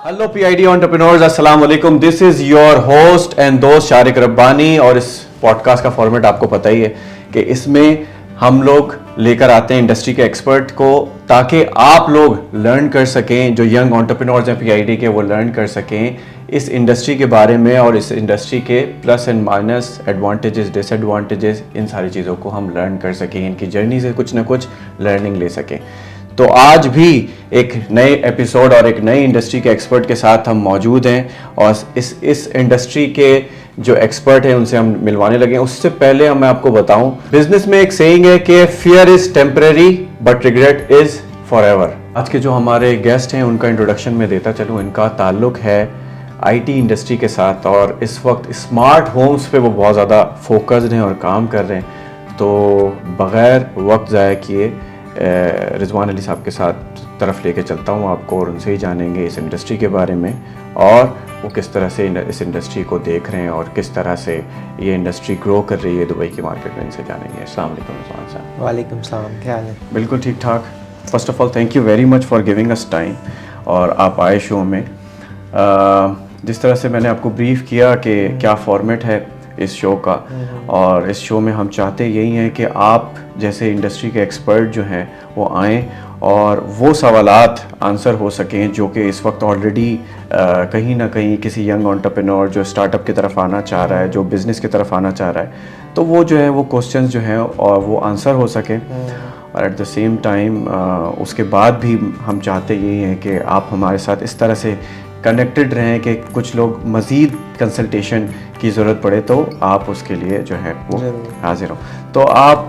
Hello PID entrepreneurs, अस्सलाम वालेकुम। This is your host and दोस्त शारिक रब्बानी। और इस पॉडकास्ट का फॉर्मेट आपको पता ही है कि इसमें हम लोग लेकर आते हैं इंडस्ट्री के एक्सपर्ट को, ताकि आप लोग लर्न कर सकें, जो यंग एंटरप्रेन्योर्स हैं पीआईडी के, वो लर्न कर सकें इस इंडस्ट्री के बारे में और इस इंडस्ट्री के plus and minus, advantages, disadvantages, इन सारी चीज़ों को हम लर्न कर सकें, इनकी जर्नी से कुछ ना कुछ लर्निंग ले सकें। तो आज भी एक नए एपिसोड और एक नई इंडस्ट्री के एक्सपर्ट के साथ हम मौजूद हैं और इस इंडस्ट्री के जो एक्सपर्ट हैं उनसे हम मिलवाने लगे हैं। उससे पहले मैं आपको बताऊं, बिजनेस में एक सेइंग है कि fear is temporary but regret is forever. आज के जो हमारे गेस्ट हैं उनका इंट्रोडक्शन में देता चलूं। इनका ताल्लुक है आईटी इंडस्ट्री के साथ और इस वक्त स्मार्ट होम्स पे वो बहुत ज़्यादा फोकस्ड हैं और काम कर रहे हैं। तो बग़ैर वक्त ज़ाया किए रिजवान अली साहब के साथ तरफ लेके चलता हूँ आपको, और उनसे ही जानेंगे इस इंडस्ट्री के बारे में और वो किस तरह से इस इंडस्ट्री को देख रहे हैं और किस तरह से ये इंडस्ट्री ग्रो कर रही है दुबई की मार्केट में। इनसे जानेंगे। अस्सलाम वालेकुम रिजवान साहब। वालेकुम सलाम, क्या हाल है? बिल्कुल ठीक ठाक। First of all thank you very much for giving us time और आप आए शो में। जिस तरह से मैंने आपको ब्रीफ किया कि क्या फॉर्मेट है इस शो का, और इस शो में हम चाहते यही हैं कि आप जैसे इंडस्ट्री के एक्सपर्ट जो हैं वो आएँ और वो सवालात आंसर हो सकें जो कि इस वक्त ऑलरेडी कहीं ना कहीं किसी यंग एंटरप्रेन्योर जो स्टार्टअप की तरफ आना चाह रहा है, जो बिज़नेस की तरफ आना चाह रहा है, तो वो जो है वो क्वेश्चंस जो हैं और वो आंसर हो सकें। और एट द सेम टाइम उसके बाद भी हम चाहते यही हैं कि आप हमारे साथ इस तरह से कनेक्टेड रहें कि कुछ लोग मज़ीद कंसल्टेशन की ज़रूरत पड़े तो आप उसके लिए जो है वो हाजिर हो। तो आप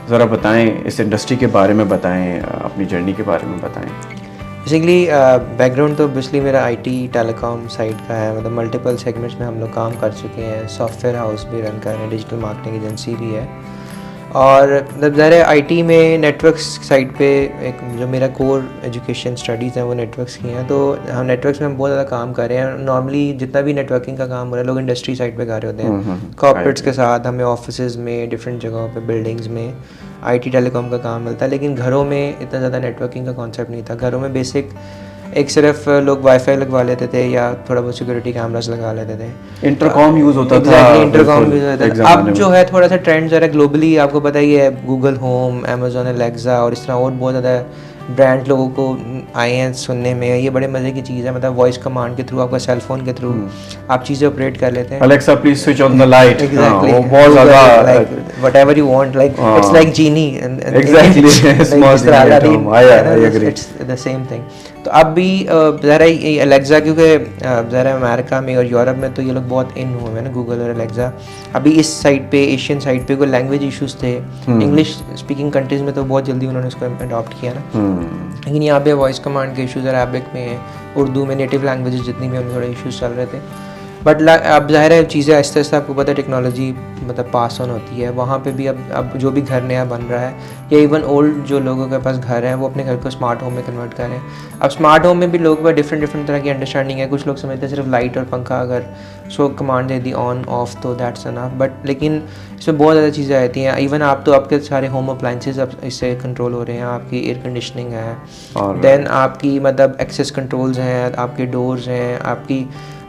ज़रा बताएं, इस इंडस्ट्री के बारे में बताएं, अपनी जर्नी के बारे में बताएं। बेसिकली बैकग्राउंड तो ऑब्वियसली मेरा आईटी टेलीकॉम साइड का है। मतलब मल्टीपल सेगमेंट्स में हम लोग काम कर चुके हैं। सॉफ्टवेयर हाउस भी रन कर रहे हैं, डिजिटल मार्केटिंग एजेंसी भी है, और मतलब ज़रा आईटी में नेटवर्क्स साइड पे एक जो मेरा कोर एजुकेशन स्टडीज़ हैं वो नेटवर्क्स की हैं। तो हम नेटवर्क्स में हम बहुत ज़्यादा काम कर रहे हैं। नॉर्मली जितना भी नेटवर्किंग का काम हो रहा है लोग इंडस्ट्री साइड पे कर रहे होते हैं, कॉर्पोरेट्स के साथ। हमें ऑफिसेज़ में, डिफरेंट जगहों पे, बिल्डिंग्स में आईटी टेलीकॉम का काम मिलता है, लेकिन घरों में इतना ज़्यादा नेटवर्किंग का कॉन्सेप्ट नहीं था। घरों में बेसिक एक सिर्फ लोग वाईफाई लगवा लेते थे या थोड़ा बहुत सिक्योरिटी कैमरास लगा लेते थे, इंटरकॉम यूज़ होता था। इंटरकॉम यूज़ होता था। अब जो है थोड़ा सा ट्रेंड ज़रा ग्लोबली आपको पता ही है, गूगल होम, अमेजोन एलेक्सा और इस तरह और बहुत ज़्यादा ब्रांड लोगों को आए हैं सुनने में। ये बड़े मज़े की चीज़ है। मतलब वॉइस कमांड के थ्रू, आपका सेल फोन के थ्रू आप चीज़ें ऑपरेट कर लेते हैं। Alexa please switch on the light. Exactly, वो बहुत ज़्यादा like whatever you want, like it's like genie. Exactly, it's the same thing. तो अब भी ज़रा ये अलेक्सा, क्योंकि ज़रा अमेरिका में और यूरोप में तो ये लोग बहुत इन हुए हैं ना, गूगल और अलेक्सा। अभी इस साइड पे, एशियन साइड पे कोई लैंग्वेज इश्यूज थे, इंग्लिश स्पीकिंग कंट्रीज़ में तो बहुत जल्दी उन्होंने इसको अडॉप्ट किया ना। लेकिन यहाँ पे वॉइस कमांड के इशूज़ अरबिक में, उर्दू में, नेटिव लैंग्वेजेस जितनी भी उनमें थोड़े इशूज़ चल रहे थे। बट अब ज़ाहिर है चीज़ें आहिस्ता आहिस्ता, आपको पता है टेक्नोलॉजी मतलब पास ऑन होती है। वहाँ पे भी अब जो भी घर नया बन रहा है, या इवन ओल्ड जो लोगों के पास घर है वो अपने घर को स्मार्ट होम में कन्वर्ट कर रहे हैं। अब स्मार्ट होम में भी लोगों का डिफरेंट तरह की अंडरस्टैंडिंग है। कुछ लोग समझते हैं सिर्फ लाइट और पंखा अगर सो कमांड दे दी ऑन ऑफ तो दैट्स एनफ, बट लेकिन इसमें बहुत ज़्यादा चीज़ें आती हैं। इवन आप तो आपके सारे होम अप्लाइंसेज अब इससे कंट्रोल हो रहे हैं। आपकी एयर कंडीशनिंग है, देन आपकी मतलब एक्सेस कंट्रोल्स हैं, आपके डोर्स हैं, आपकी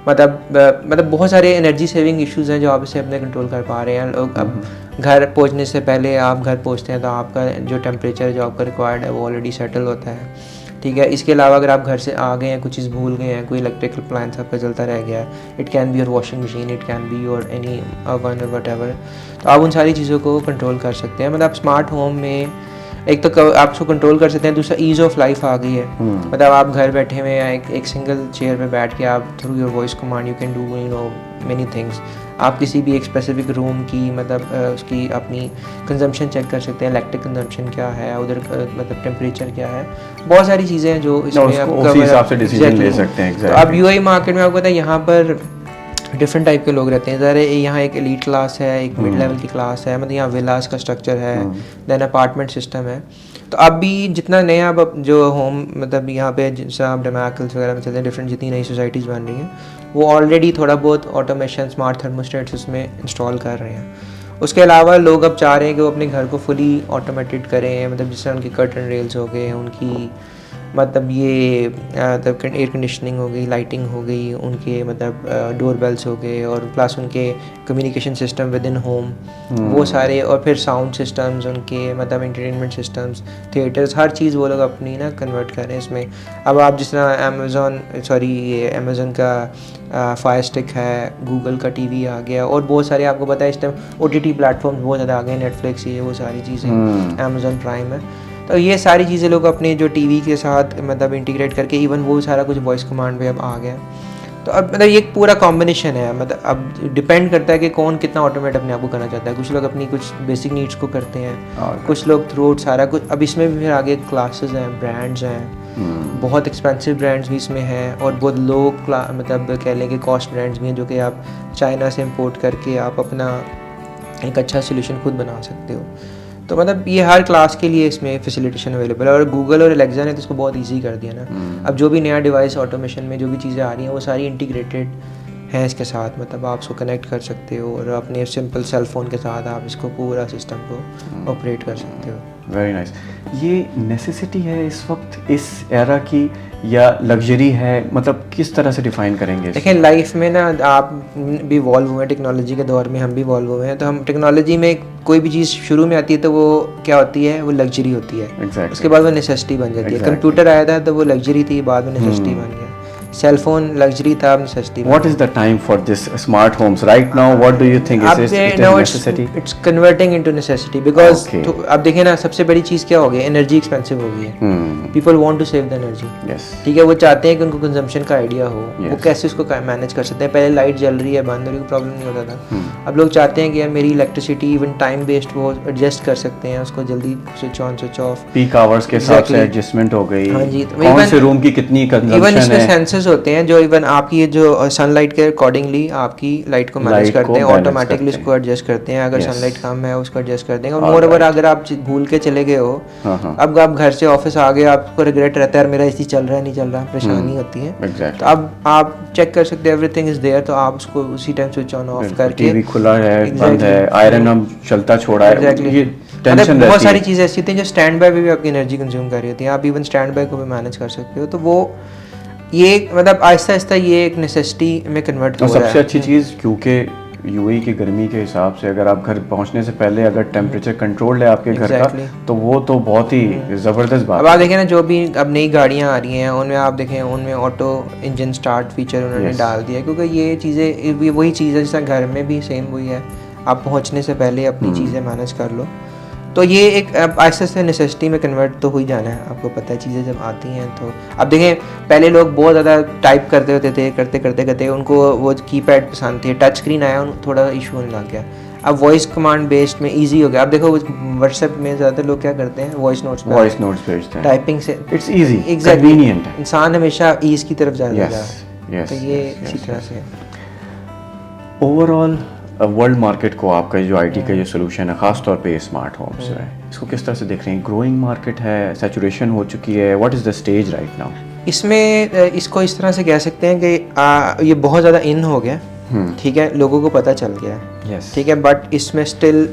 मतलब बहुत सारे एनर्जी सेविंग इश्यूज़ हैं जो आप इसे अपने कंट्रोल कर पा रहे हैं। लोग अब घर पहुंचने से पहले आप घर पहुंचते हैं तो आपका जो टेम्परेचर जो आपका रिक्वायर्ड है वो ऑलरेडी सेटल होता है, ठीक है। इसके अलावा अगर आप घर से आ गए हैं, कुछ चीज़ भूल गए हैं, कोई इलेक्ट्रिकल अप्लायंस आपका चलता रह गया है, it can be your washing machine, it can be your any oven और वट, तो आप उन सारी चीज़ों को कंट्रोल कर सकते हैं। मतलब स्मार्ट होम में एक तो आप उसको कंट्रोल कर सकते हैं, दूसरा ईज़ ऑफ लाइफ आ गई है। मतलब आप घर बैठे हुए हैं, एक सिंगल चेयर पे बैठ के आप through your voice command you can do many things. आप किसी भी एक स्पेसिफिक रूम की मतलब उसकी अपनी कंजम्पशन चेक कर सकते हैं, इलेक्ट्रिक कंजम्पशन क्या है उधर, मतलब टेम्परेचर क्या है, बहुत सारी चीज़ें हैं जो इसमें आप उसी हिसाब से डिसीजन ले सकते हैं। तो अब यूएई मार्केट में आपको पता है यहाँ पर डिफरेंट टाइप के लोग रहते हैं। ज़रा यहाँ एक एलीट क्लास है, एक मिड लेवल की क्लास है, मतलब यहाँ विलास का स्ट्रक्चर है, देन अपार्टमेंट सिस्टम है। तो अब भी जितना नया अब जो होम मतलब यहाँ पे जैसे आप डेमाकल्स वगैरह में चलते हैं, डिफरेंट जितनी नई सोसाइटीज़ बन रही हैं वो ऑलरेडी थोड़ा बहुत ऑटोमेशन, स्मार्ट थर्मोस्टेट्स उसमें इंस्टॉल कर रहे हैं। उसके अलावा लोग अब चाह रहे हैं कि वो अपने घर को फुली ऑटोमेटेड करें, मतलब जिससे उनके कर्टन रेल्स हो गए, उनकी मतलब ये मतलब एयर कंडीशनिंग हो गई, लाइटिंग हो गई, उनके मतलब डोर बेल्स हो गए, और प्लस उनके communication system with in home, वो सारे, और फिर साउंड सिस्टम्स उनके, मतलब एंटरटेनमेंट सिस्टम्स, थिएटर्स, हर चीज़ वो लोग अपनी ना कन्वर्ट कर रहे हैं इसमें। अब आप जिस तरह ये अमेज़न का फायर स्टिक है, गूगल का टीवी आ गया, और बहुत सारे आपको पता है इस टाइम OTT प्लेटफॉर्म्स बहुत ज़्यादा आ गए, नेटफ्लिक्स, ये वो सारी चीज़ें, अमेज़न प्राइम है। तो ये सारी चीज़ें लोग अपने जो टीवी के साथ मतलब इंटीग्रेट करके, इवन वो सारा कुछ वॉइस कमांड पे अब आ गया। तो अब मतलब ये एक पूरा कॉम्बिनेशन है, मतलब अब डिपेंड करता है कि कौन कितना ऑटोमेट अपने आप को करना चाहता है। कुछ लोग अपनी कुछ बेसिक नीड्स को करते हैं, कुछ लोग थ्रू आउट सारा कुछ। अब इसमें भी फिर आगे क्लासेस हैं, ब्रांड्स हैं, बहुत एक्सपेंसिव ब्रांड्स भी इसमें हैं, और बहुत लो मतलब कह लें कि कॉस्ट ब्रांड्स भी हैं, जो कि आप चाइना से इम्पोर्ट करके आप अपना एक अच्छा सोल्यूशन खुद बना सकते हो। तो मतलब ये हर क्लास के लिए इसमें फैसिलिटेशन अवेलेबल है, और गूगल और एलेक्सा ने तो इसको बहुत इजी कर दिया ना। अब जो भी नया डिवाइस ऑटोमेशन में जो भी चीज़ें आ रही हैं वो सारी इंटीग्रेटेड हैं इसके साथ, मतलब आप उसको कनेक्ट कर सकते हो, और अपने सिंपल सेल फ़ोन के साथ आप इसको पूरा सिस्टम को ऑपरेट कर सकते हो। Very nice. ये नेसेसिटी है इस वक्त इस एरा की, या लग्जरी है, मतलब किस तरह से डिफाइन करेंगे? देखिए लाइफ में ना आप भी वॉल्व हुए हैं, टेक्नोलॉजी के दौर में हम भी वॉल्व हुए हैं, तो हम टेक्नोलॉजी में कोई भी चीज़ शुरू में आती है तो वो क्या होती है, वो लग्जरी होती है। Exactly. उसके बाद वो नेसेसिटी बन जाती है। कंप्यूटर आया था तो वो लग्जरी थी, बाद में नेसेसिटी बन गया। सेल फोन लग्जरी था, अब necessity. What is the time for this smart homes right now? What do you think? Is it a necessity? It's converting into necessity because तो अब देखें ना, सबसे बड़ी चीज़ क्या हो गई, एनर्जी एक्सपेंसिव हो गई है। People want to save the energy. ठीक है, वो चाहते हैं कि उनको कंजम्पशन का आइडिया हो, वो कैसे उसको मैनेज कर सकते हैं। पहले लाइट जल रही है, बंद हो रही है, प्रॉब्लम नहीं होता था। अब लोग चाहते हैं कि यार मेरी इलेक्ट्रिसिटी इवन टाइम बेस्ड वो एडजस्ट कर सकते हैं, उसको जल्दी switch on switch off, peak hours के हिसाब से एडजस्टमेंट हो गई। हाँ जी, कौन से रूम की कितनी कंजम्पशन है। इवन इसमें सेंसर्स होते हैं जो इवन आपकी जो सनलाइट के अकॉर्डिंगली आपकी लाइट को मैनेज करते हैं, ऑटोमेटिकली उसको एडजस्ट करते हैं। अगर सनलाइट कम है उसको एडजस्ट कर देंगे। और मोर ओवर अगर आप भूल के चले गए हो, अब आप घर से ऑफिस आ गए, आपको रिग्रेट रहता है मेरा एसी चल रहा है नहीं चल रहा, परेशानी होती है। तो अब आप चेक कर सकते हैं, एवरीथिंग इज देयर, तो आप उसको उसी टाइम स्विच ऑन ऑफ करके, टीवी खुला है, बंद है, आयरन हम चलता छोड़ा है, एग्जैक्टली। टेंशन बहुत सारी चीज़ें ऐसी होती हैं जो स्टैंड बाय भी आपकी एनर्जी कंज्यूम कर रही होती हैं, आप इवन स्टैंड बाय को भी मैनेज कर सकते हो। तो वो ये मतलब आहिस्ता आहिस्ता ये एक नेसेसिटी में कन्वर्ट हो रहा है। सबसे अच्छी चीज़, क्योंकि यूएई की गर्मी के हिसाब से अगर आप घर पहुंचने से पहले अगर टेम्परेचर कंट्रोल है आपके घर का, तो वो तो बहुत ही ज़बरदस्त बात है। अब आप देखें ना, जो भी अब नई गाड़ियां आ रही हैं उनमें आप देखें, उनमें ऑटो इंजन स्टार्ट फीचर उन्होंने डाल दिया है, क्योंकि ये चीज़ें वही चीज़ है जैसा घर में भी सेम वही है, आप पहुंचने से पहले अपनी चीज़ें मैनेज कर लो। तो ये एक आहिस्ता आहिस्ता नेसेसिटी में कन्वर्ट तो हो ही जाना है, आपको पता है चीज़ें जब आती हैं। तो अब देखें, पहले लोग बहुत ज़्यादा टाइप करते होते थे, करते उनको वो कीपैड पसंद थी, टच स्क्रीन आया उनको थोड़ा इशू होने लग गया। अब वॉइस कमांड बेस्ड में इजी हो गया। अब देखो व्हाट्सएप में ज़्यादातर लोग क्या करते हैं, वॉइस नोट्स भेजते हैं, टाइपिंग से इट्स इजी, कन्वीनियंट है। इंसान हमेशा ईज की तरफ जा रहा है, तो ये इसी तरह से ओवरऑल वर्ल्ड मार्केट को आपका जो आईटी का जो सोल्यूशन है, ख़ास तौर पे स्मार्ट होम्स है, इसको किस तरह से देख रहे हैं? ग्रोइंग मार्केट है, सैचुरेशन हो चुकी है, what is the stage right now? इसमें इसको इस तरह से कह सकते हैं कि ये बहुत ज़्यादा इन हो गया, ठीक है, लोगों को पता चल गया है, ठीक है, बट इसमें स्टिल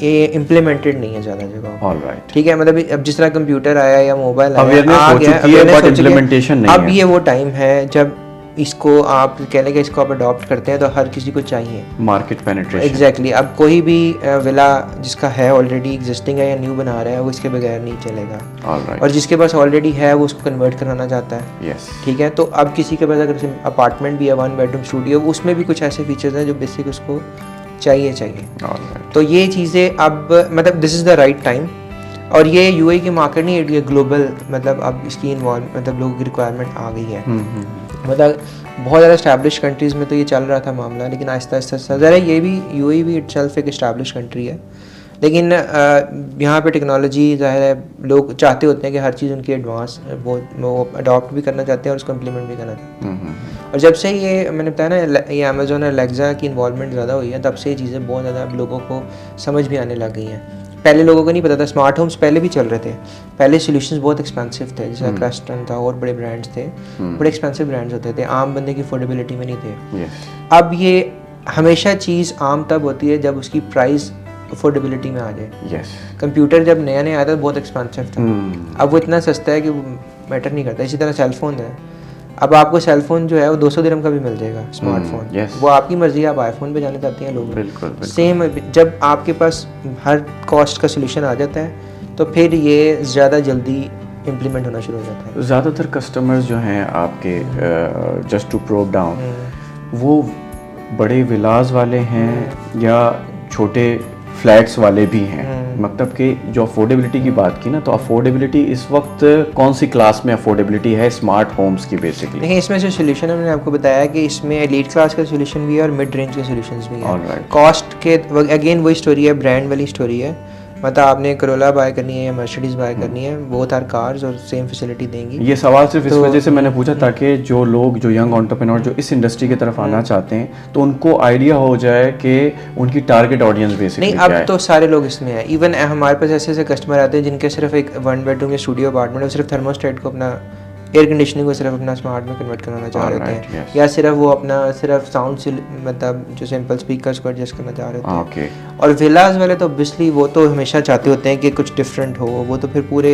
ये इम्प्लीमेंटेड नहीं है ज़्यादा जगह। ऑलराइट, ठीक है, मतलब अब जिस तरह कंप्यूटर आया या मोबाइल आया, अवेयरनेस हो चुकी है, बट इम्प्लीमेंटेशन नहीं है। अब ये वो टाइम है जब इसको आप कह लेंगे, इसको आप अडॉप्ट करते हैं तो हर किसी को चाहिए मार्केट पेनिट्रेशन। एग्जैक्टली। अब कोई भी विला जिसका है ऑलरेडी एग्जिस्टिंग है या न्यू बना रहा है, वो इसके बगैर नहीं चलेगा। और जिसके पास ऑलरेडी है वो उसको कन्वर्ट कराना चाहता है, ठीक है। तो अब किसी के पास अगर अपार्टमेंट भी है, 1 बेडरूम स्टूडियो, उसमें भी कुछ ऐसे फीचर्स हैं जो बेसिक उसको चाहिए। तो ये चीज़ें अब मतलब this is the right time. और ये यूएई की मार्केट नहीं, ये ग्लोबल, मतलब अब इसकी इन्वॉल्व मतलब लोगों की रिक्वायरमेंट आ गई है। मतलब बहुत ज़्यादा इस्टेब्लिश कंट्रीज़ में तो ये चल रहा था मामला, लेकिन आहिस्ता आहिस्ता ज़रा ये भी यूएई भी इटसेल्फ एक इस्टेब्लिश कंट्री है, लेकिन यहाँ पे टेक्नोलॉजी ज़ाहिर है लोग चाहते होते हैं कि हर चीज़ उनकी एडवांस वो अडॉप्ट भी करना चाहते हैं और उसको इम्प्लीमेंट भी करना चाहते हैं। और जब से ये मैंने बताया ना, ये अमेज़न और एलेक्सा की इन्वॉल्वमेंट ज़्यादा हुई है, तब से ये चीज़ें बहुत ज़्यादा अब लोगों को समझ भी आने लग गई हैं। पहले लोगों को नहीं पता था, स्मार्ट होम्स पहले भी चल रहे थे, पहले सॉल्यूशंस बहुत एक्सपेंसिव थे, जैसे क्रेस्टन था और बड़े ब्रांड्स थे, बड़े एक्सपेंसिव ब्रांड्स होते थे, आम बंदे की अफोर्डेबिलिटी में नहीं थे। अब ये हमेशा चीज़ आम तब होती है जब उसकी प्राइस अफोर्डेबिलिटी में आ जाए। कंप्यूटर जब नया आया था बहुत एक्सपेंसिव था, अब वो इतना सस्ता है कि मैटर नहीं करता। इसी तरह सेलफोन है, अब आपको सेलफोन जो है वो 200 दिरहम का भी मिल जाएगा स्मार्टफोन, yes. वो आपकी मर्जी है, आप आईफोन पे जाना चाहते हैं लोग, बिल्कुल, बिल्कुल। सेम जब आपके पास हर कॉस्ट का सोल्यूशन आ जाता है तो फिर ये ज़्यादा जल्दी इम्प्लीमेंट होना शुरू हो जाता है। ज़्यादातर कस्टमर्स जो हैं आपके जस्ट टू प्रोब डाउन, वो बड़े विलास वाले हैं या छोटे फ्लैट्स वाले भी हैं? मतलब कि जो अफोर्डेबिलिटी की बात की ना, तो अफोर्डेबिलिटी इस वक्त कौन सी क्लास में अफोर्डेबिलिटी है स्मार्ट होम्स की बेसिकली? देखिए इसमें जो सोल्यूशन है मैंने आपको बताया कि इसमें एलीट क्लास का सोल्यूशन भी है और मिड रेंज के सोल्यूशंस भी हैं। कॉस्ट के अगेन वही स्टोरी है, ब्रांड वाली स्टोरी है, मतलब आपने करोला बाय करनी है या मर्सिडीज बाय करनी है, बोथ आर कार्स और सेम फैसिलिटी देंगी। ये सवाल सिर्फ इस वजह से मैंने पूछा ताकि जो लोग, जो यंग एंटरप्रेन्योर जो इस इंडस्ट्री की तरफ आना चाहते हैं, तो उनको आइडिया हो जाए कि उनकी टारगेट ऑडियंस बेसिकली नहीं, अब तो सारे लोग इसमें हैं। इवन हमारे पास ऐसे ऐसे कस्टमर आते हैं जिनके सिर्फ एक 1 बेडरूम या स्टूडियो अपार्टमेंट है, सिर्फ थर्मोस्टेट को अपना एयर कंडीशनिंग को सिर्फ अपना स्मार्ट में कन्वर्ट करना चाह रहे होते हैं, या सिर्फ वो अपना सिर्फ साउंड से मतलब जो सिंपल स्पीकर्स को एडजस्ट करना चाह रहे होते हैं। और विलास वाले तो ऑब्वियसली वो तो हमेशा चाहते होते हैं कि कुछ डिफरेंट हो, वो तो फिर पूरे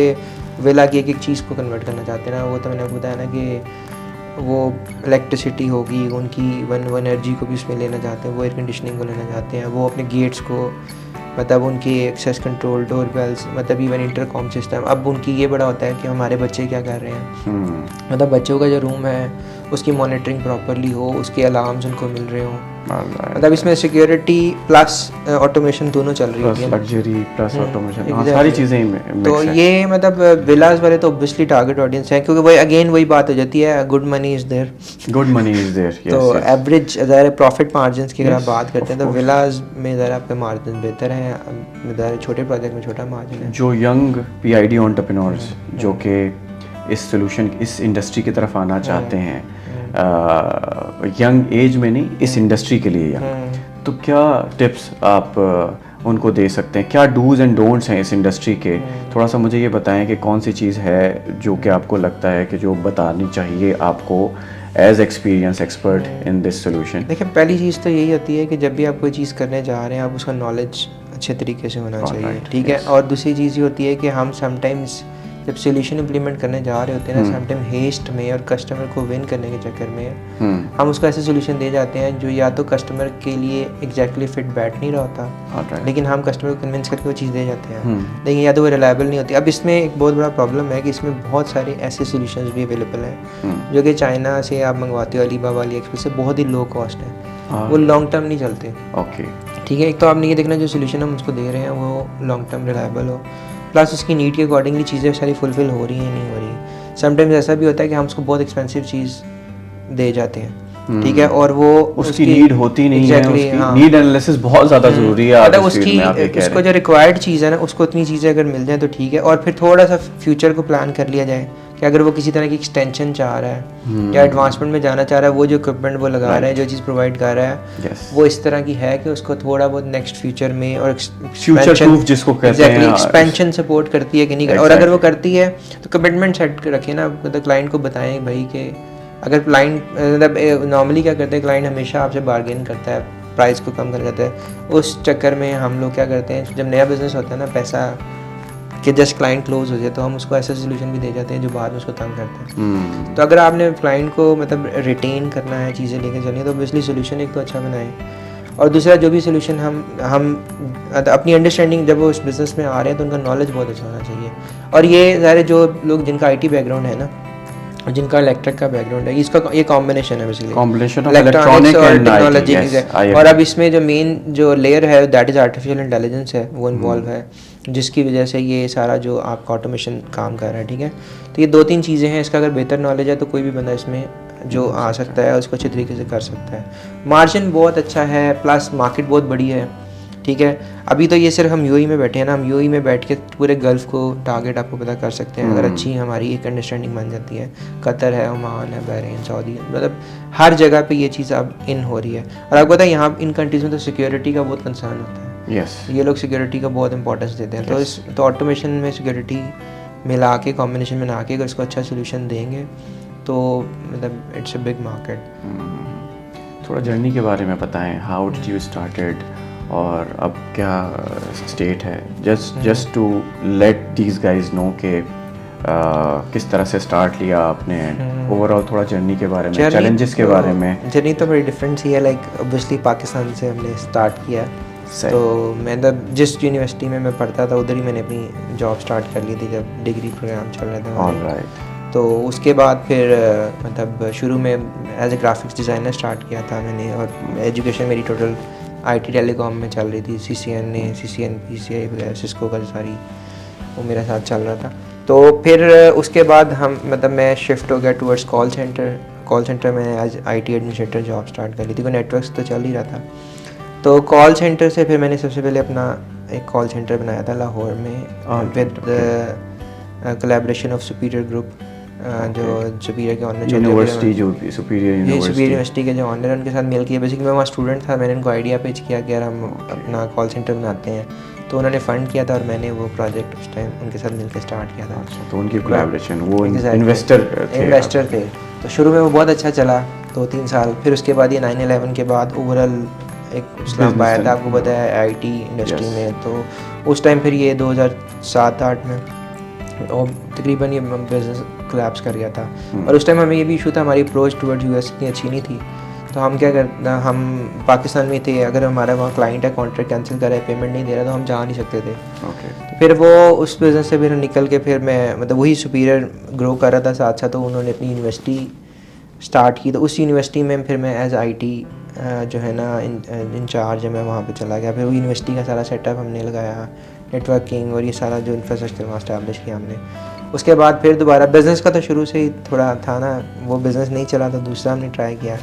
विला की एक एक चीज़ को कन्वर्ट करना चाहते हैं ना। वो तो मैंने आपको बताया ना कि वो इलेक्ट्रिसिटी होगी उनकी, वो एनर्जी को भी उसमें लेना चाहते हैं, वो एयर कंडीशनिंग को लेना चाहते हैं, वो अपने गेट्स को मतलब उनकी एक्सेस कंट्रोल, डोर बेल्स, मतलब इवन इंटरकॉम सिस्टम। अब उनकी ये बड़ा होता है कि हमारे बच्चे क्या कर रहे हैं, मतलब बच्चों का जो रूम है उसकी मॉनिटरिंग प्रॉपरली हो, उसके अलार्म्स उनको मिल रहे हों, मतलब इसमें सिक्योरिटी प्लस ऑटोमेशन दोनों चल रही होती है, लग्जरी प्लस ऑटोमेशन, सारी चीज़ें। तो ये मतलब विलास वाले तो ऑब्वियसली टारगेट ऑडियंस है, क्योंकि वही अगेन वही बात हो जाती है, good money is there, good money is there. तो एवरेज ज़रा प्रॉफिट मार्जिन्स की अगर आप बात करते हैं तो विलास में ज़रा आपके मार्जिन बेहतर हैं, छोटे प्रोजेक्ट में छोटा मार्जिन है। जो यंग पीआईडी एंटरप्रेन्योर्स जो कि इस सोल्यूशन, इस इंडस्ट्री की तरफ आना चाहते हैं, यंग एज में नहीं, इस इंडस्ट्री के लिए यंग, तो क्या टिप्स आप उनको दे सकते हैं? क्या डूज एंड डोंट्स हैं इस इंडस्ट्री के? थोड़ा सा मुझे ये बताएं कि कौन सी चीज़ है जो कि आपको लगता है कि जो बतानी चाहिए आपको as experience expert in this solution. देखिए पहली चीज़ तो यही होती है कि जब भी आप कोई चीज़ करने जा रहे हैं आप उसका नॉलेज अच्छे तरीके से होना चाहिए, ठीक है। और दूसरी चीज़ ये होती है कि हम समटाइम्स जब सोल्यूशन इम्प्लीमेंट करने जा रहे होते हैं ना, समटाइम हेस्ट में और कस्टमर को विन करने के चक्कर में हम उसको ऐसे सोल्यूशन दे जाते हैं जो या तो कस्टमर के लिए एग्जैक्टली फिट बैठ नहीं रहा होता, लेकिन हम कस्टमर को कन्विंस करके वो चीज़ दे जाते हैं, लेकिन या तो वो रिलायबल नहीं होती। अब इसमें एक बहुत बड़ा प्रॉब्लम है कि इसमें बहुत सारे ऐसे सोल्यूशन भी अवेलेबल हैं जो कि चाइना से आप मंगवाते हो, अलीबाबा, अली एक्सप्रेस से, बहुत ही लो कॉस्ट है, वो लॉन्ग टर्म नहीं चलते। ओके, ठीक है, एक तो आपने ये देखना जो सोल्यूशन हम उसको दे रहे हैं वो लॉन्ग टर्म रिलायबल हो, प्लस उसकी नीड के अकॉर्डिंगली चीज़ें सारी फुलफिल हो रही हैं नहीं हो रही। समटाइम्स ऐसा भी होता है कि हम उसको बहुत एक्सपेंसिव चीज़ दे जाते हैं, ठीक है, और वो उसकी नीड होती नहीं है, उसकी नीड एनालिसिस बहुत ज़्यादा ज़रूरी है। मतलब उसको जो रिक्वायर्ड चीज़ है ना, उसको उतनी चीज़ें अगर मिल जाए तो ठीक है, और फिर थोड़ा सा फ्यूचर को प्लान कर लिया जाए कि अगर वो किसी तरह की एक्सटेंशन चाह रहा है या एडवांसमेंट में जाना चाह रहा है, वो जो इक्विपमेंट वो लगा रहा है, जो चीज़ प्रोवाइड कर रहा है, वो इस तरह की है कि उसको थोड़ा बहुत नेक्स्ट फ्यूचर में और फ्यूचर प्रूफ जिसको कहते हैं, एक्सपेंशन सपोर्ट करती है कि नहीं, और अगर वो करती है तो कमिटमेंट सेट रखें ना, मतलब क्लाइंट को बताएं भाई कि अगर क्लाइंट मतलब नॉर्मली क्या करते हैं, क्लाइंट हमेशा आपसे बार्गेन करता है, प्राइस को कम कर देता है। उस चक्कर में हम लोग क्या करते हैं, जब नया बिजनेस होता है ना, पैसा कि जस्ट क्लाइंट क्लोज हो जाए तो हम उसको ऐसा सोल्यूशन भी दे जाते हैं जो बाद में उसको तंग करते हैं। तो अगर आपने क्लाइंट को मतलब रिटेन करना है, चीज़ें लेके चलनी है, तो ऑब्वियसली सोल्यूशन एक तो अच्छा बनाएं, और दूसरा जो भी सोल्यूशन हम अपनी अंडरस्टैंडिंग, जब वो उस बिज़नेस में आ रहे हैं तो उनका नॉलेज बहुत अच्छा होना चाहिए। और ये सारे जो लोग जिनका IT बैकग्राउंड है ना, जिनका इलेक्ट्रिक का बैकग्राउंड है, इसका ये कॉम्बिनेशन है बेसिकली, कॉम्बिनेशन ऑफ इलेक्ट्रॉनिक और एंड टेक्नोलॉजी है। और अब इसमें जो मेन जो लेयर है दैट इज़ आर्टिफिशियल इंटेलिजेंस है, वो इन्वॉल्व है, जिसकी वजह से ये सारा जो आपका ऑटोमेशन काम कर रहा है, ठीक है। तो ये 2-3 चीज़ें हैं, इसका अगर बेहतर नॉलेज है तो कोई भी बंदा इसमें जो आ सकता है उसको अच्छे तरीके से कर सकता है। मार्जिन बहुत अच्छा है, प्लस मार्केट बहुत बड़ी है, ठीक है। अभी तो ये सिर्फ हम UAE में बैठे हैं ना, हम UAE में बैठ के पूरे गल्फ़ को टारगेट आपको पता कर सकते हैं अगर अच्छी हमारी एक अंडरस्टैंडिंग बन जाती है। कतर है, ओमान है, बहरीन, सऊदी, मतलब हर जगह पे ये चीज़ अब इन हो रही है। और आपको पता है यहाँ इन कंट्रीज़ में तो सिक्योरिटी का बहुत कंसर्न होता है, ये लोग सिक्योरिटी का बहुत इंपॉर्टेंस देते हैं। तो ऑटोमेशन में सिक्योरिटी मिला के, कॉम्बिनेशन में ना के अगर इसको अच्छा सोल्यूशन देंगे तो मतलब इट्स अ बिग मार्केट। थोड़ा जर्नी के बारे में बताएं, हाउ डिड यू स्टार्टेड और अब क्या स्टेट है, just to let these guys know के किस तरह से स्टार्ट लिया आपने, ओवरऑल थोड़ा जर्नी के बारे में, चैलेंजेस के बारे में। जर्नी तो बड़ी डिफरेंट सी है, लाइक ऑब्वियसली पाकिस्तान से हमने स्टार्ट किया। तो मैं जिस यूनिवर्सिटी में मैं पढ़ता था उधर ही मैंने अपनी जॉब स्टार्ट कर ली थी जब डिग्री प्रोग्राम चल रहे थे। ऑलराइट। तो उसके बाद फिर मतलब शुरू में as a graphics designer start किया था मैंने, और एजुकेशन मेरी टोटल आईटी टेलीकॉम में चल रही थी, CCN PCI वगैरह सिस्को का सारी वो मेरे साथ चल रहा था। तो फिर उसके बाद हम मतलब मैं शिफ्ट हो गया टूवर्ड्स कॉल सेंटर में as IT administrator job start कर ली थी, कोई नेटवर्क्स तो चल ही रहा था। तो कॉल सेंटर से फिर मैंने सबसे पहले अपना एक कॉल सेंटर बनाया था लाहौर में with collaboration of superior group, जो सुपीरियर के ऑनर यूनिवर्सिटी, जो सुपीरियर यूनिवर्सिटी के जो ऑनर हैं उनके साथ मिल के, बेसिकली मैं वहाँ स्टूडेंट था, मैंने उनको आइडिया पिच किया कि यार हम अपना कॉल सेंटर बनाते हैं। तो उन्होंने फ़ंड किया था और मैंने वो प्रोजेक्ट उस टाइम उनके साथ मिलकर स्टार्ट किया था। तो उनकी कोलैबोरेशन, वो इन्वेस्टर थे। तो शुरू में वो बहुत अच्छा चला 2-3 साल। फिर उसके बाद ये 9/11 के बाद ओवरऑल एक इस्लाम आया था, आपको पता है IT इंडस्ट्री में। तो उस टाइम फिर ये 2007-8 में और तकरीबन ये बिज़नेस कोलैप्स कर गया था। और उस टाइम हमें ये भी इशू था, हमारी अप्रोच टूवर्ड्स US इतनी अच्छी नहीं थी। तो हम क्या करना, हम पाकिस्तान में थे, अगर हमारा वहाँ क्लाइंट है कॉन्ट्रैक्ट कैंसिल कर रहा है, पेमेंट नहीं दे रहा, तो हम जा नहीं सकते थे। तो फिर वो उस बिज़नेस से फिर निकल के फिर मैं मतलब वही सुपीरियर ग्रो कर रहा था साथ साथ। तो उन्होंने अपनी यूनिवर्सिटी स्टार्ट की, तो उस यूनिवर्सिटी में फिर मैं एज IT जो है ना इंचार्ज है, मैं वहाँ पे चला गया। फिर वो यूनिवर्सिटी का सारा सेटअप हमने लगाया, नेटवर्किंग और ये सारा जो इंफ्रास्ट्रक्चर वहाँ स्टैब्लिश किया हमने। उसके बाद फिर दोबारा बिज़नेस का तो शुरू से ही थोड़ा था ना, वो बिज़नेस नहीं चला तो दूसरा हमने ट्राई किया।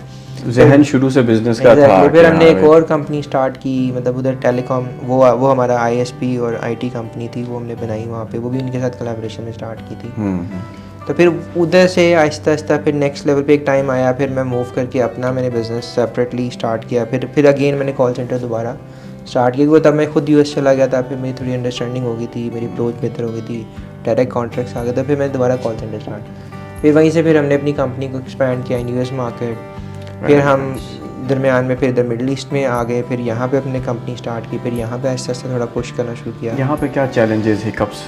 ज़हन शुरू से बिज़नेस का था। फिर हमने एक और कंपनी स्टार्ट की, मतलब उधर टेलीकॉम, वो हमारा ISP और IT कंपनी थी, वो हमने बनाई वहाँ पे, वो भी उनके साथ कोलैबोरेशन में स्टार्ट की थी। तो फिर उधर से आहिस्ता आहिस्ता फिर नेक्स्ट लेवल पे एक टाइम आया, फिर मैं मूव करके अपना मैंने बिज़नेस सेपरेटली स्टार्ट किया। फिर अगेन मैंने कॉल सेंटर दोबारा स्टार्ट किया, वो तब मैं खुद US चला गया था। फिर मेरी थोड़ी अंडरस्टैंडिंग हो गई थी, मेरी अप्रोच बेहतर हो गई थी, डायरेक्ट कॉन्ट्रैक्ट्स आ गए थे। फिर मैंने दोबारा कॉल सेंटर स्टार्ट, फिर वहीं से फिर हमने अपनी कंपनी को एक्सपैंड किया इन US मार्केट। फिर हम दरमियान में फिर इधर मिडल ईस्ट में आ गए, फिर यहाँ पे अपने कंपनी स्टार्ट की, फिर यहाँ पे आहिस्ता आहिस्ता थोड़ा पुश करना शुरू किया। यहाँ पे क्या चैलेंजेस, हिकअप्स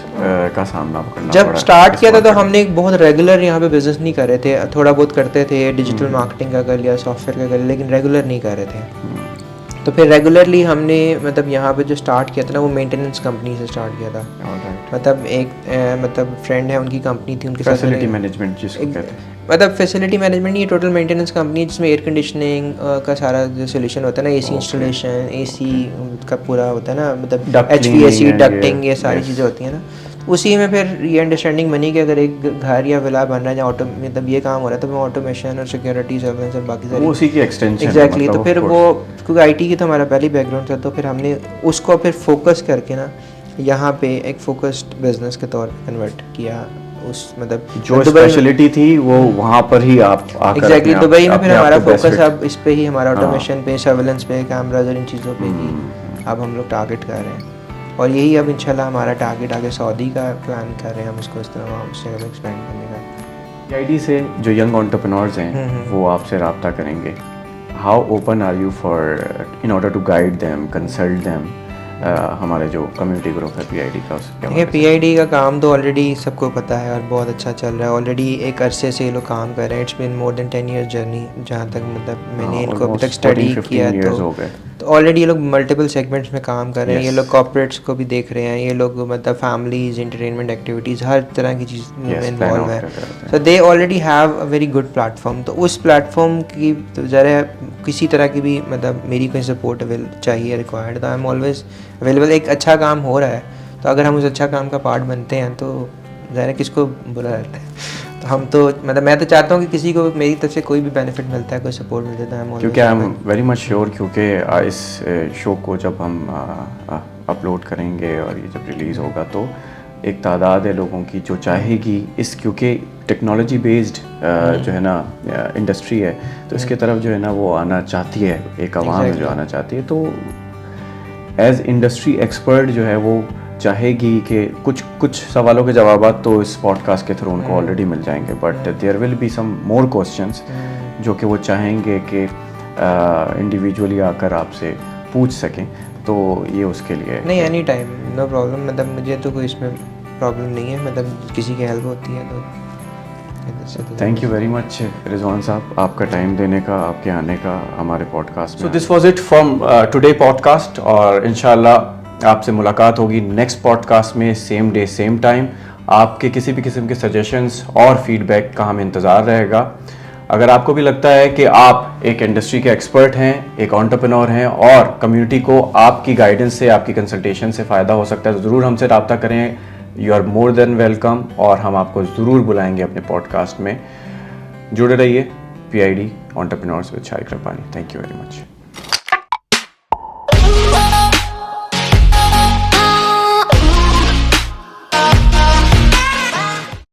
का सामना करना जब स्टार्ट किया था तो हमने एक बहुत रेगुलर यहाँ पे बिज़नेस नहीं कर रहे थे, थोड़ा बहुत करते थे, डिजिटल मार्केटिंग का कर लिया, सॉफ्टवेयर का कर लिया, लेकिन रेगुलर नहीं कर रहे थे। तो फिर रेगुलरली हमने मतलब यहाँ पे जो स्टार्ट किया था ना, वो मेंटेनेंस कंपनी से स्टार्ट किया था। मतलब एक मतलब फ्रेंड है, उनकी कंपनी थी, उनके साथ फैसिलिटी मैनेजमेंट जिसको कहते हैं, मतलब फैसिलिटी मैनेजमेंट नहीं, टोटल मेंटेनेंस कंपनी है जिसमें एयर कंडीशनिंग का सारा जो सोल्यूशन होता है ना, AC इंस्टॉलेशन, AC का पूरा होता है ना, मतलब HVAC डक्टिंग, ये सारी चीज़ें होती हैं ना। उसी में फिर ये अंडरस्टैंडिंग बनी कि अगर एक घर या विला बन रहा है जहाँ मतलब ये काम हो रहा है, तो मैं ऑटोमेशन और सिक्योरिटी सर्विलेंस और बाकी सारी उसी की एक्सटेंशन। एग्जैक्टली। तो फिर वो क्योंकि IT की तो हमारा पहले बैकग्राउंड था, तो फिर हमने उसको फिर फोकस करके ना यहाँ पे एक फोकस्ड बिजनेस के तौर पे कन्वर्ट किया। उस मतलब जो स्पेशलिटी थी वो वहाँ पर ही आप आकर एग्जैक्टली दुबई में फिर हमारा फोकस अब इस पे ही, हमारा ऑटोमेशन पे, सर्विलेंस पे, कैमराज और इन चीज़ों पे ही अब हम लोग टारगेट कर रहे हैं। और यही अब इंशाल्लाह हमारा टारगेट आगे सऊदी का प्लान कर रहे हैं हम, उसको इस तरह वहाँ उस जगह में एक्सपेंड करने का। PID से जो यंग एंटरप्रेन्योर्स हैं वो आपसे रब्ता करेंगे, how open are you for in order to guide them, consult them? हमारे जो कम्युनिटी ग्रुप है PID का, देखिए PID का काम तो ऑलरेडी सबको पता है और बहुत अच्छा चल रहा है। ऑलरेडी एक अरसे से ये लोग काम कर रहे हैं, it's been more than 10 years journey, जहाँ तक मतलब मैंने इनको अभी तक स्टडी किया है। तो ऑलरेडी ये लोग मल्टीपल सेगमेंट्स में काम कर रहे हैं। ये लोग कॉर्पोरेट्स को भी देख रहे हैं, ये लोग मतलब फैमिलीज, एंटरटेनमेंट एक्टिविटीज़, हर तरह की चीज़ में इन्वॉल्व है। So they already have a very good platform. तो उस प्लेटफॉर्म की तो ज़रा किसी तरह की भी मतलब मेरी कोई सपोर्ट चाहिए, रिक्वायर्ड, तो आई एम ऑलवेज अवेलेबल। एक अच्छा काम हो रहा है तो अगर हम उस अच्छा काम का पार्ट बनते हैं तो ज़रा किसको बुरा रहता है। तो हम तो मतलब मैं तो चाहता हूँ कि किसी को मेरी तरफ से कोई भी बेनिफिट मिलता है, कोई सपोर्ट मिलता है, क्योंकि I am very much sure, क्योंकि इस शो को जब हम अपलोड करेंगे और ये जब रिलीज़ होगा तो एक तादाद है लोगों की जो चाहेगी इस, क्योंकि टेक्नोलॉजी बेस्ड जो है ना इंडस्ट्री है, तो इसके तरफ जो है ना वो आना चाहती है, एक आवाम है जो आना चाहती है। तो एज इंडस्ट्री एक्सपर्ट जो है वो चाहेगी कि कुछ सवालों के जवाब तो इस पॉडकास्ट के थ्रू उनको ऑलरेडी मिल जाएंगे, but there will be some more questions जो कि वो चाहेंगे कि इंडिविजुअली आकर आपसे पूछ सकें। तो ये उसके लिए नहीं, एनी टाइम नो प्रॉब्लम, मतलब मुझे तो कोई इसमें प्रॉब्लम नहीं है, मतलब किसी की हेल्प होती है तो thank you very much Rizwan साहब, आपका टाइम देने का, आपके आने का हमारे पॉडकास्ट में। So this was it from today podcast, और इंशाल्लाह आपसे मुलाकात होगी नेक्स्ट पॉडकास्ट में, सेम डे सेम टाइम। आपके किसी भी किस्म के सजेशंस और फीडबैक का हमें इंतज़ार रहेगा। अगर आपको भी लगता है कि आप एक इंडस्ट्री के एक्सपर्ट हैं, एक एंटरप्रेन्योर हैं और कम्युनिटी को आपकी गाइडेंस से, आपकी कंसल्टेशन से फ़ायदा हो सकता है, तो ज़रूर हमसे रब्ता करें। You are more than welcome, और हम आपको ज़रूर बुलाएंगे अपने पॉडकास्ट में। जुड़े रहिए PID entrepreneurs with Shariq Rabbani. Thank you very much.